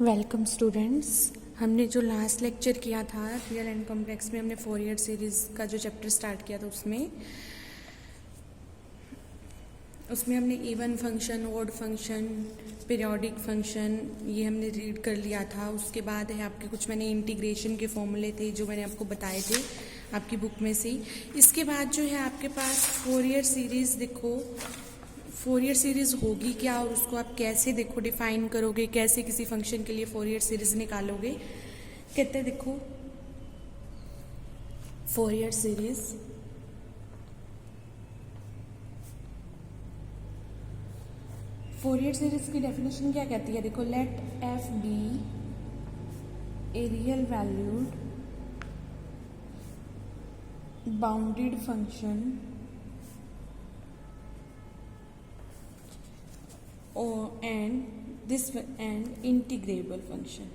Welcome students. हमने जो last lecture किया था रियल एंड कॉम्प्लेक्स में, हमने फोरियर सीरीज़ का जो चैप्टर स्टार्ट किया था उसमें हमने even function, odd function, periodic function ये हमने रीड कर लिया था। उसके बाद है आपके कुछ मैंने इंटीग्रेशन के फॉर्मूले थे जो मैंने आपको बताए थे आपकी बुक में से। इसके बाद जो है आपके पास फोरियर सीरीज़, देखो फोरियर सीरीज़ होगी क्या और उसको आप कैसे देखो डिफाइन करोगे, कैसे किसी फंक्शन के लिए फोरियर सीरीज़ निकालोगे। कहते हैं देखो फोरियर सीरीज़ की डेफिनेशन क्या कहती है, देखो let f be a real valued bounded function and integrable function।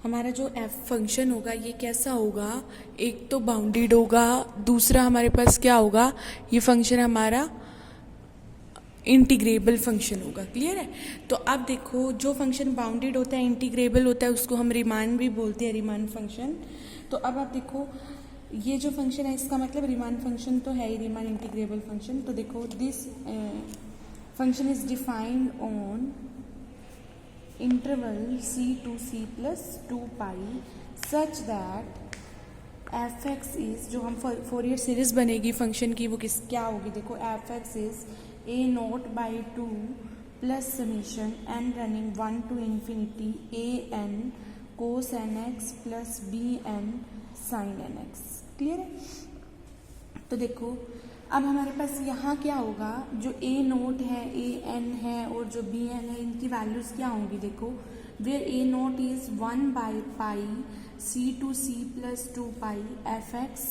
हमारा जो एफ फंक्शन होगा ये कैसा होगा, एक तो बाउंडेड होगा, दूसरा हमारे पास क्या होगा, ये फंक्शन हमारा इंटीग्रेबल फंक्शन होगा। क्लियर है? तो अब देखो जो फंक्शन बाउंडेड होता है, इंटीग्रेबल होता है, उसको हम रीमान भी बोलते हैं, रीमान फंक्शन। तो अब आप देखो ये जो फंक्शन है इसका मतलब रीमान फंक्शन तो है ही, रीमान इंटीग्रेबल फंक्शन। तो देखो this function is defined on interval c to c plus 2 pi such that F x is, जो हम फोरियर सीरीज बनेगी फंक्शन की वो क्या होगी, देखो F x is a not by 2 plus summation n running 1 to infinity a n cos n x plus b n sin n x। Clear है? तो देखो अब हमारे पास यहाँ क्या होगा, जो a नोट है, a n है और जो b n है, इनकी वैल्यूज़ क्या होंगी, देखो where a naught is 1 by pi c to c plus 2 pi f x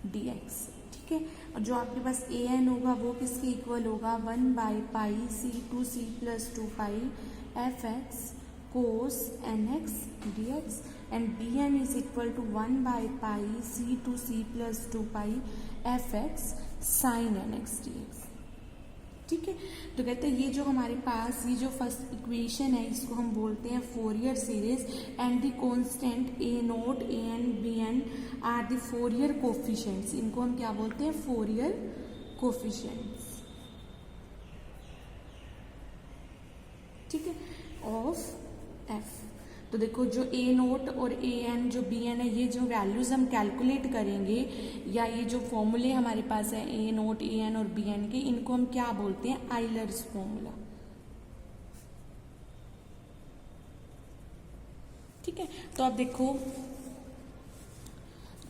d x. ठीक है? और जो आपके पास a n होगा वो किसके इक्वल होगा, 1 by pi c to c plus 2 pi f x cos n x d x and b n is equal to 1 by pi c to c plus 2 pi f x sine n x d x. ठीक है? तो कहते हैं ये जो हमारे पास ये जो फर्स्ट इक्वेशन है इसको हम बोलते हैं Fourier series and the constant a note a n b n are the Fourier coefficients. इनको हम क्या बोलते हैं, फोरियर कोफिशिएंट्स। ठीक है? Of f. तो देखो जो ए नोट और ए एन जो बी एन है, ये जो वैल्यूज हम कैलकुलेट करेंगे या ये जो फॉर्मूले हमारे पास है ए नोट ए एन और बी एन के, इनको हम क्या बोलते हैं, आइलर्स फॉर्मूला। ठीक है? तो अब देखो,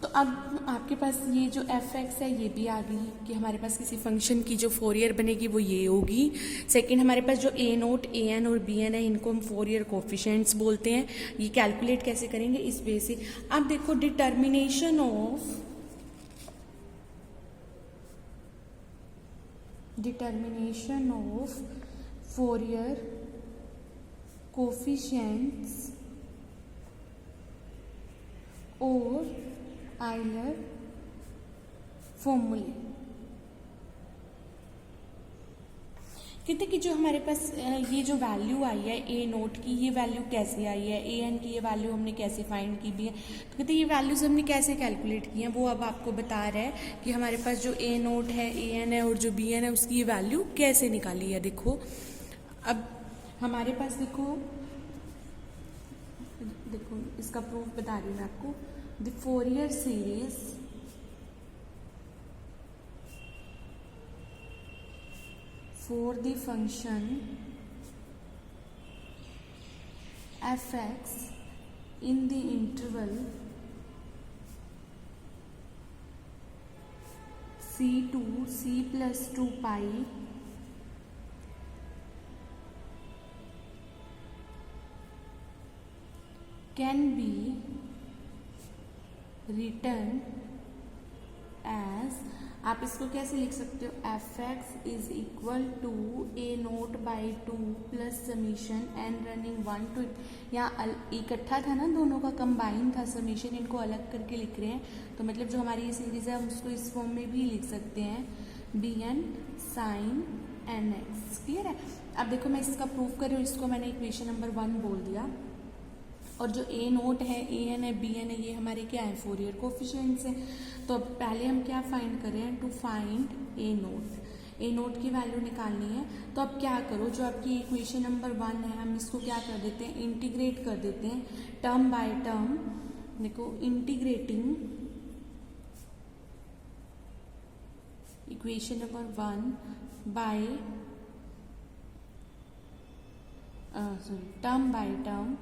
तो अब आपके पास ये जो एफ एक्स है ये भी आ गई कि हमारे पास किसी फंक्शन की जो फोरियर बनेगी वो ये होगी। सेकंड हमारे पास जो ए नोट ए एन और बी एन है इनको हम फोरियर कोफिशिएंट्स बोलते हैं। ये कैलकुलेट कैसे करेंगे, इस वे से। अब देखो डिटर्मिनेशन ऑफ फोरियर कोफिशिएंट्स और आइलर फॉर्मूले। कहते कि जो हमारे पास ये जो वैल्यू आई है ए नोट की, ये वैल्यू कैसे आई है, ए एन की ये वैल्यू हमने कैसे फाइंड की भी है। तो कहते ये वैल्यूज हमने कैसे कैलकुलेट की हैं वो अब आपको बता रहा है कि हमारे पास जो ए नोट है, ए एन है और जो बी एन है उसकी ये वैल्यू कैसे निकाली है। देखो अब हमारे पास देखो इसका प्रूफ बता रही हूँ मैं आपको। The Fourier series for the function f(x) in the interval c to c plus 2 pi can be written as, आप इसको कैसे लिख सकते हो, f x is equal to a note by 2 plus summation n running 1 to, यहाँ इकट्ठा था ना, दोनों का कंबाइन था समीशन, इनको अलग करके लिख रहे हैं। तो मतलब जो हमारी ये सीरीज है हम उसको इस फॉर्म में भी लिख सकते हैं, b n sine n x. Clear है। अब देखो मैं इसका प्रूफ कर रही हूँ, इसको मैंने इक्वेशन नंबर 1 बोल दिया। और जो ए नोट है, ए एन है, बी एन है, ये हमारे क्या है, फोरियर कोफिशिएंट्स हैं। तो अब पहले हम क्या फाइंड कर रहे हैं, to find a note. A note की वैल्यू निकालनी है। तो अब क्या करो, जो आपकी इक्वेशन नंबर 1 है, हम इसको क्या कर देते हैं, इंटीग्रेट कर देते हैं टर्म बाय टर्म। देखो integrating equation number 1 by term by term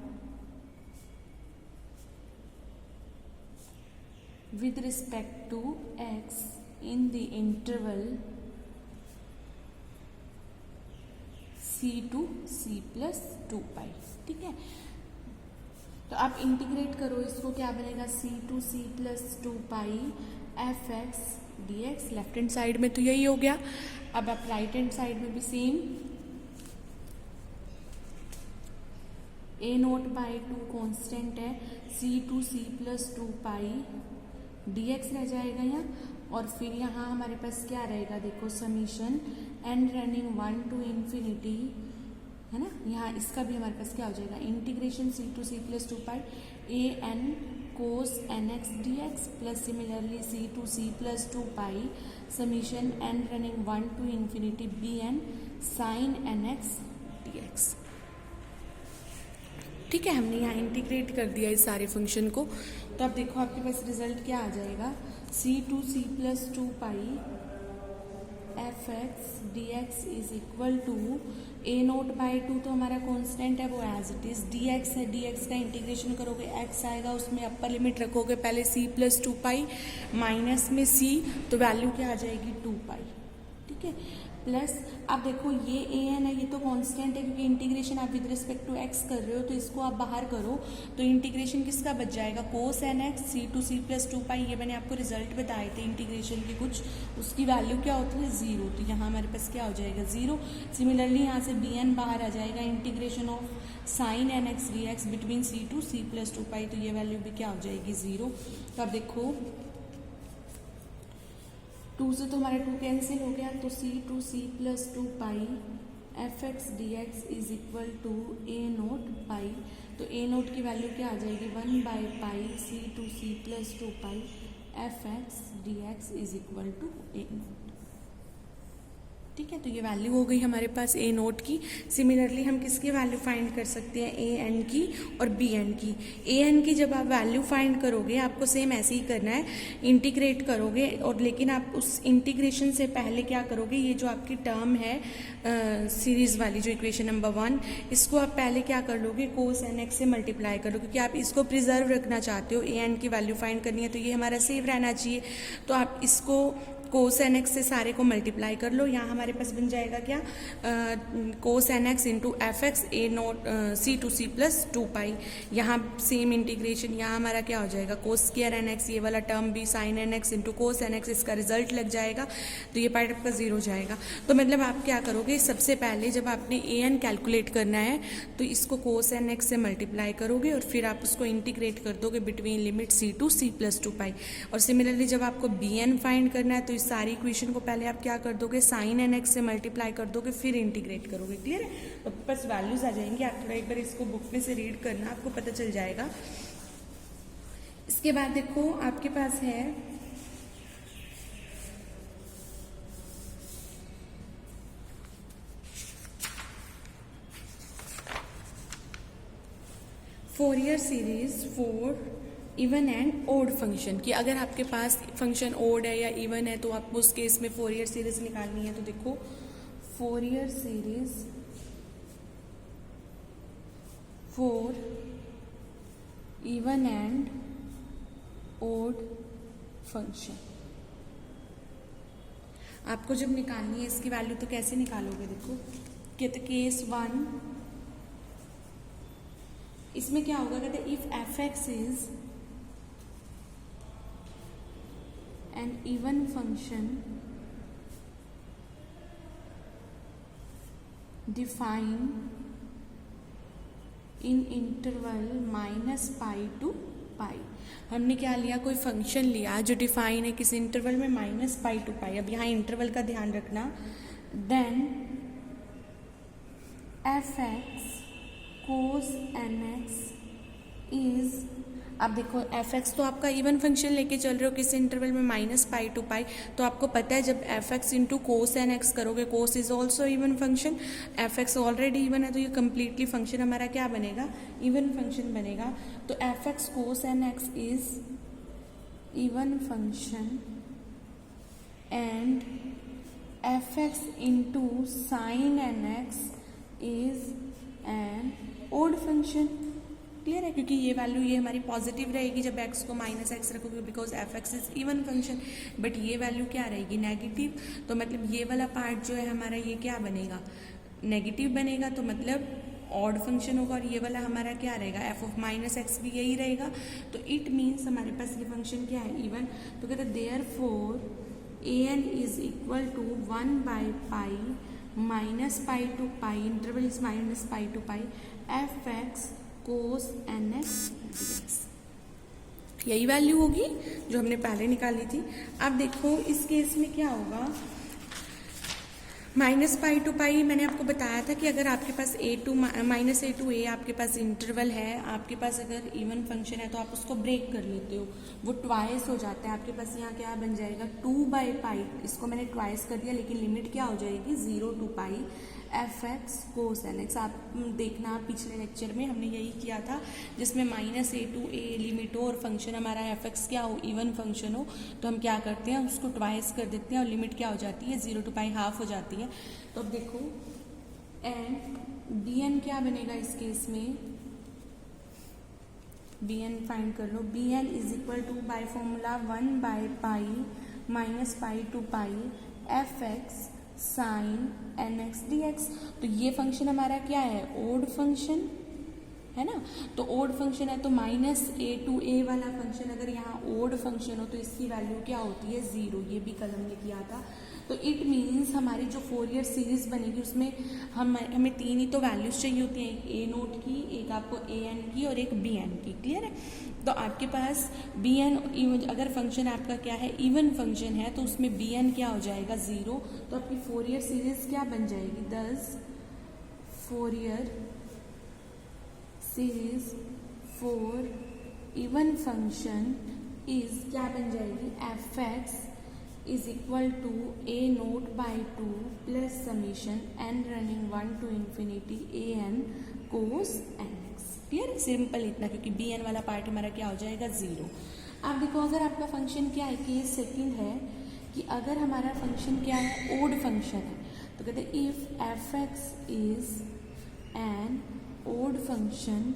with respect to x in the interval c to c plus 2 pi। ठीक है। तो आप इंटीग्रेट करो इसको, क्या बनेगा, c to c plus 2 pi f x d x. Left hand side में तो यही हो गया। अब आप राइट हैंड साइड में भी same, A note by 2 constant है, c to c plus 2 pi dx रह जाएगा यहाँ। और फिर यहाँ हमारे पास क्या रहेगा, देखो summation n running 1 to infinity, है ना। यहाँ इसका भी हमारे पास क्या हो जाएगा, integration c to c plus 2 pi a n cos n x dx plus similarly c to c plus 2 pi summation n running 1 to infinity b n sin n x dx। ठीक है, हमने यहाँ इंटीग्रेट कर दिया इस सारे function को। तो अब देखो आपके पास रिजल्ट क्या आ जाएगा, c to c plus 2 pi f x d x is equal to a note by 2 तो हमारा कांस्टेंट है, वो as it is d x है। डी एक्स का इंटीग्रेशन करोगे x आएगा, उसमें अपर लिमिट रखोगे पहले c plus 2 pi माइनस में c, तो वैल्यू क्या आ जाएगी 2 pi। ठीक है। प्लस अब देखो ये ए एन है, ये तो कांस्टेंट है क्योंकि इंटीग्रेशन आप विद रिस्पेक्ट टू एक्स कर रहे हो, तो इसको आप बाहर करो तो इंटीग्रेशन किसका बच जाएगा, cos n x c to c plus 2 pi. ये मैंने आपको रिजल्ट बताए थे इंटीग्रेशन के कुछ, उसकी वैल्यू क्या होती है 0, तो यहाँ हमारे पास क्या हो जाएगा 0। सिमिलरली यहाँ से बी एन बाहर आ जाएगा, integration of sine n x d x between c to c plus 2 pi, तो ये वैल्यू भी क्या हो जाएगी 0। तो अब देखो 2 से तो हमारा 2 कैंसिल हो गया, तो c to c plus 2 pi f x d x is equal to a naught pi. तो ए नोट की वैल्यू क्या आ जाएगी 1 by pi c to c plus 2 pi f x d x is equal to a naught. ठीक है, तो ये value हो गई हमारे पास ए नोट की। सिमिलरली हम किसकी वैल्यू फाइंड कर सकते हैं, ए एन की और बी एन की। ए एन की जब आप वैल्यू फाइंड करोगे आपको सेम ऐसे ही करना है, इंटीग्रेट करोगे, और लेकिन आप उस इंटीग्रेशन से पहले क्या करोगे, ये जो आपकी टर्म है सीरीज वाली जो इक्वेशन नंबर 1, इसको आप पहले क्या कर लोगे, कोस एन एक्स से मल्टीप्लाई करो, क्योंकि आप इसको प्रिजर्व रखना चाहते हो। ए एन की वैल्यू फाइंड करनी है तो ये हमारा सेव रहना चाहिए, तो आप इसको कोस एन एक्स से सारे को मल्टीप्लाई कर लो। यहाँ हमारे पास बन जाएगा क्या, cos n x into f x a naught c to c plus 2 pi. यहाँ सेम इंटीग्रेशन, यहाँ हमारा क्या हो जाएगा, कोस स्क्वायर एन एक्स, ये वाला टर्म भी sine n x into cos n x, इसका रिजल्ट लग जाएगा, तो ये पार्ट आपका 0 जाएगा। तो मतलब आप क्या करोगे, सबसे पहले जब आपने ए एन कैलकुलेट करना है तो इसको कोस एन एक्स से मल्टीप्लाई करोगे और फिर आप उसको इंटीग्रेट कर दोगे between limit c to c plus 2 pi. और सिमिलरली जब आपको बी एन फाइंड करना है तो सारी इक्वेशन को पहले आप क्या कर दोगे, साइन एन एक्स से मल्टीप्लाई कर दोगे, फिर इंटीग्रेट करोगे। क्लियर है, तो बस वैल्यूज आ जाएंगी। आप थोड़ा एक बार इसको बुक में से रीड करना, आपको पता चल जाएगा। इसके बाद देखो आपके पास है Fourier series for even and odd function की। अगर आपके पास फंक्शन ओड है या इवन है तो आपको उस केस में फोरियर सीरीज निकालनी है। तो देखो Fourier series for even and odd function आपको जब निकालनी है इसकी वैल्यू, तो कैसे निकालोगे, देखो कहते केस 1, इसमें क्या होगा, कहते if f x is an even function defined in interval minus pi to pi. हमने क्या लिया, कोई फंक्शन लिया जो डिफाइन है किस इंटरवल में, माइनस पाई टू पाई। अब यहाँ इंटरवल का ध्यान रखना, then f x cos n x is, आप देखो एफ एक्स तो आपका इवन फंक्शन लेके चल रहे हो किस इंटरवल में, -π to π, तो आपको पता है जब f x into cos n x करोगे, cos is also even function, f x already even है तो ये कम्प्लीटली फंक्शन हमारा क्या बनेगा, इवन फंक्शन बनेगा। तो f x cos n x is even function and f x into sine n x is an odd function. Clear है, क्योंकि ये वैल्यू ये हमारी पॉजिटिव रहेगी जब x को -x रखोगे, because F x is even function, but ये वैल्यू क्या रहेगी, नेगेटिव। तो मतलब ये वाला पार्ट जो है हमारा ये क्या बनेगा, नेगेटिव बनेगा, तो मतलब ऑड फंक्शन होगा। और ये वाला हमारा क्या रहेगा, एफ ऑफ -x भी यही रहेगा। तो इट मीन्स हमारे पास ये फंक्शन क्या है, इवन। तो कहते हैं therefore an is equal to 1/π -π to π, interval is -π to π, f x cos n x, यही वैल्यू होगी जो हमने पहले निकाली थी। अब देखो इस केस में क्या होगा, -π to π मैंने आपको बताया था कि अगर आपके पास a to a आपके पास इंटरवल है, आपके पास अगर इवन फंक्शन है तो आप उसको ब्रेक कर लेते हो, वो ट्वाइस हो जाता है। आपके पास यहाँ क्या बन जाएगा, 2/π, इसको मैंने ट्वाइस कर दिया, लेकिन लिमिट क्या हो जाएगी, 0 to π f x cos n x. आप देखना पिछले लेक्चर में हमने यही किया था, जिसमें -a to a लिमिट हो और फंक्शन हमारा एफ एक्स क्या हो, इवन फंक्शन हो, तो हम क्या करते हैं, उसको ट्वाइस कर देते हैं और लिमिट क्या हो जाती है, 0 to π हाफ हो जाती है। तो अब देखो एंड बी एन क्या बनेगा इस केस में, बी एन फाइंड कर लो, b n is equal to by formula 1/π -π to π f x sine n x d x. तो ये फंक्शन हमारा क्या है, ओड फंक्शन है ना। तो ओड फंक्शन है तो -a to a वाला फंक्शन अगर यहाँ ओड फंक्शन हो तो इसकी वैल्यू क्या होती है, 0। ये भी कल हमने किया था। तो इट मीन्स हमारी जो फोरियर सीरीज बनेगी उसमें हमें 3 ही तो वैल्यूज चाहिए होती हैं, एक ए नोट की, एक आपको ए एन की और एक बी एन की। क्लियर है, तो आपके पास बी एन अगर फंक्शन आपका क्या है, इवन फंक्शन है, तो उसमें बी एन क्या हो जाएगा, 0। तो आपकी फोरियर सीरीज क्या बन जाएगी, thus Fourier series for even function is क्या बन जाएगी, f x is equal to a nought by 2 plus summation n running 1 to infinity a n cos n x. Clear, simple इतना, क्योंकि बी एन वाला part हमारा क्या हो जाएगा, 0। आप देखो अगर आपका फंक्शन क्या है, केस सेकंड है कि अगर हमारा फंक्शन क्या है, ओड फंक्शन है, तो कहते हैं if f x is an odd function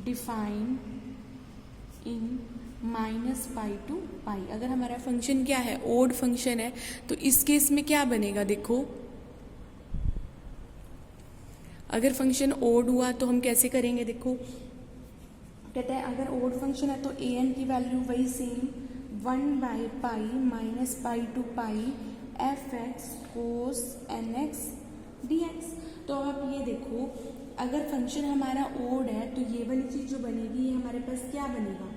define in -π to π। अगर हमारा फंक्शन क्या है, ओड फंक्शन है, तो इस केस में क्या बनेगा, देखो अगर फंक्शन ओड हुआ तो हम कैसे करेंगे, देखो कहते हैं अगर ओड फंक्शन है तो ए एन की वैल्यू वही same 1/π -π to π f x cos n x d x. तो अब ये देखो अगर फंक्शन हमारा ओड है तो ये वाली चीज जो बनेगी, ये हमारे पास क्या बनेगा,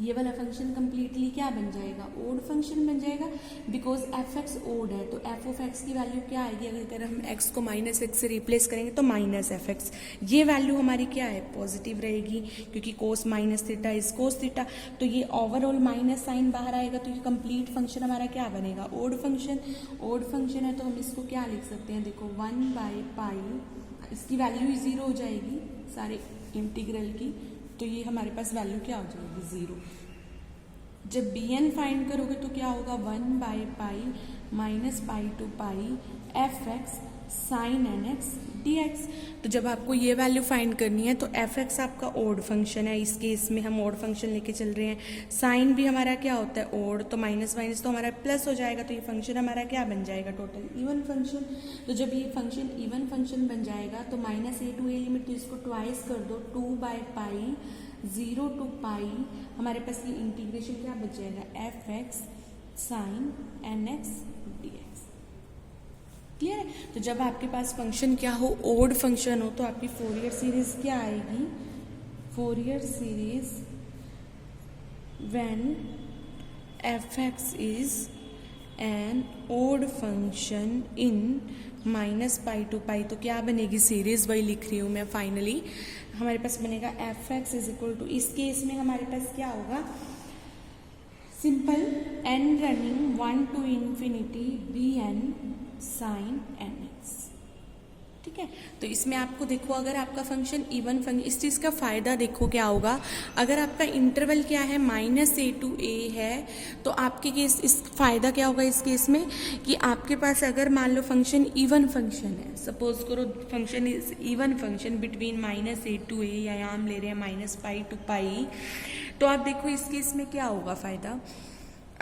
ये वाला फंक्शन कंप्लीटली क्या बन जाएगा, ओड फंक्शन बन जाएगा, बिकॉज एफ एक्स ओड है। तो एफ ऑफ एक्स की वैल्यू क्या आएगी, अगर हम एक्स को -x से रिप्लेस करेंगे तो -f(x), ये वैल्यू हमारी क्या है, पॉजिटिव रहेगी, क्योंकि कोस -θ इज कोस θ। तो ये ओवरऑल माइनस साइन बाहर आएगा, तो ये कंप्लीट फंक्शन हमारा क्या बनेगा, ओड फंक्शन। ओड फंक्शन है तो हम इसको क्या लिख सकते हैं, देखो 1/π, इसकी वैल्यू ही 0 हो जाएगी सारे इंटीग्रल की, तो ये हमारे पास वैल्यू क्या हो जाएगी, 0। जब बी एन फाइंड करोगे तो क्या होगा, 1/π -π to π f x sine n x d x. तो जब आपको ये वैल्यू फाइंड करनी है तो एफ एक्स आपका ओड फंक्शन है, इस केस में हम ओड फंक्शन लेके चल रहे हैं, साइन भी हमारा क्या होता है, ओड, तो माइनस माइनस तो हमारा प्लस हो जाएगा, तो ये फंक्शन हमारा क्या बन जाएगा, टोटल इवन फंक्शन। तो जब ये फंक्शन इवन फंक्शन बन जाएगा तो -a to a लिमिट, तो इसको ट्वाइस कर दो, 2/π 0 to π, हमारे पास ये इंटीग्रेशन क्या बच जाएगा, f x sine n x d x. Clear है, तो जब आपके पास फंक्शन क्या हो, ओड फंक्शन हो, तो आपकी फोरियर सीरीज क्या आएगी, Fourier series when f x is an odd function in minus pi to pi, तो क्या बनेगी सीरीज, वही लिख रही हूँ मैं। फाइनली हमारे पास बनेगा f x is equal to, इस केस में हमारे पास क्या होगा, simple n running 1 to infinity b n sine n x. ठीक है, तो इसमें आपको देखो अगर आपका फंक्शन इवन फंक्शन, इस चीज़ का फ़ायदा देखो क्या होगा, अगर आपका इंटरवल क्या है -a to a है, तो आपके केस इस फ़ायदा क्या होगा इस केस में कि आपके पास अगर मान लो फंक्शन इवन फंक्शन है, सपोज करो function is even function between -a to a, या यहाँ हम ले रहे हैं -पाई टू पाई, तो आप देखो इस केस में क्या होगा फ़ायदा,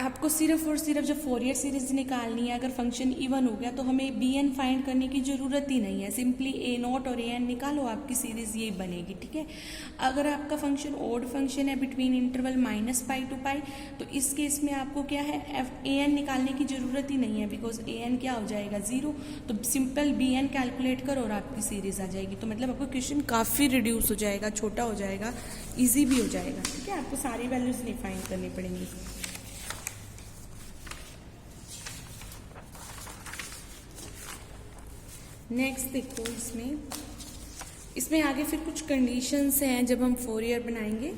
आपको सिर्फ और सिर्फ जब फोरियर सीरीज निकालनी है, अगर फंक्शन इवन हो गया तो हमें बी एन फाइंड करने की ज़रूरत ही नहीं है, सिंपली ए नॉट और ए एन निकालो, आपकी सीरीज यही बनेगी। ठीक है, अगर आपका फंक्शन ओड फंक्शन है between interval -pi to pi, तो इस केस में आपको क्या है, ए एन निकालने की ज़रूरत ही नहीं है, बिकॉज ए एन क्या हो जाएगा 0, तो सिंपल बी एन कैलकुलेट करो और आपकी सीरीज आ जाएगी। तो मतलब आपको क्वेश्चन काफ़ी रिड्यूस हो जाएगा, छोटा हो जाएगा, ईजी भी हो जाएगा। ठीक है, आपको सारी वैल्यूज नहीं फाइंड करनी पड़ेंगी। नेक्स्ट देखो इसमें आगे फिर कुछ कंडीशंस हैं जब हम फोरियर बनाएंगे,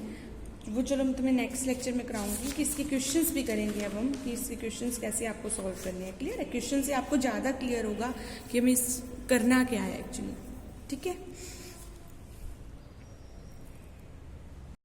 वो चलो मैं तुम्हें नेक्स्ट लेक्चर में कराऊंगी कि इसके क्वेश्चंस भी करेंगे अब हम, कि इसके क्वेश्चंस कैसे आपको सॉल्व करने हैं। क्लियर है, क्वेश्चन से आपको ज़्यादा क्लियर होगा कि हमें इस करना क्या है एक्चुअली। ठीक है।